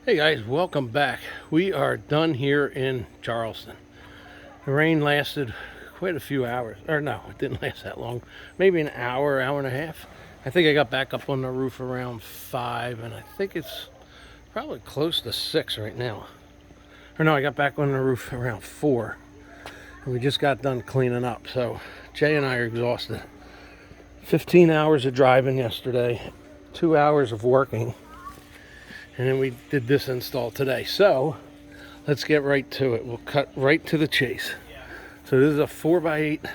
Hey guys, welcome back. We are done here in Charleston. The rain lasted quite a few hours. Or no, it didn't last that long. Maybe an hour, hour and a half. I think I got back up on the roof around 5, and I think it's probably close to 6 right now. Or no, I got back on the roof around 4. And we just got done cleaning up. So Jay and I are exhausted. 15 hours of driving yesterday, 2 hours of working. And then we did this install today. So let's get right to it. We'll cut right to the chase. So this is a 4x8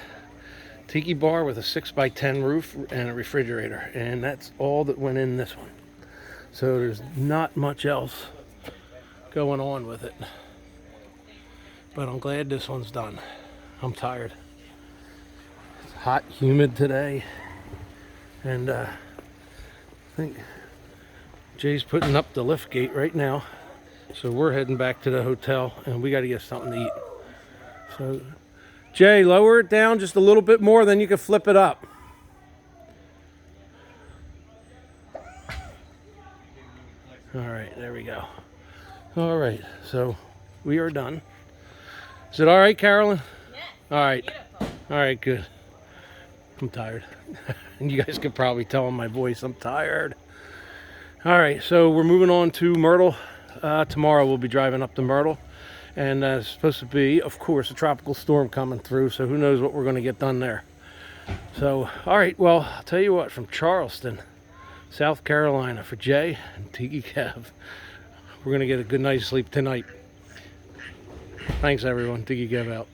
Tiki Bar with a 6x10 roof and a refrigerator. And that's all that went in this one. So there's not much else going on with it. But I'm glad this one's done. I'm tired. It's hot, humid today. And I think Jay's putting up the lift gate right now. So we're heading back to the hotel and we got to get something to eat. So Jay, lower it down just a little bit more, then you can flip it up. All right, there we go. All right, so we are done. Is it all right, Carolyn? Yeah. All right. All right, good. I'm tired. And you guys could probably tell in my voice I'm tired. All right, so we're moving on to Myrtle. Tomorrow we'll be driving up to Myrtle. And it's supposed to be, of course, a tropical storm coming through. So who knows what we're going to get done there. So, all right, well, I'll tell you what, from Charleston, South Carolina, for Jay and Tiki Kev, we're going to get a good night's sleep tonight. Thanks, everyone. Tiki Kev out.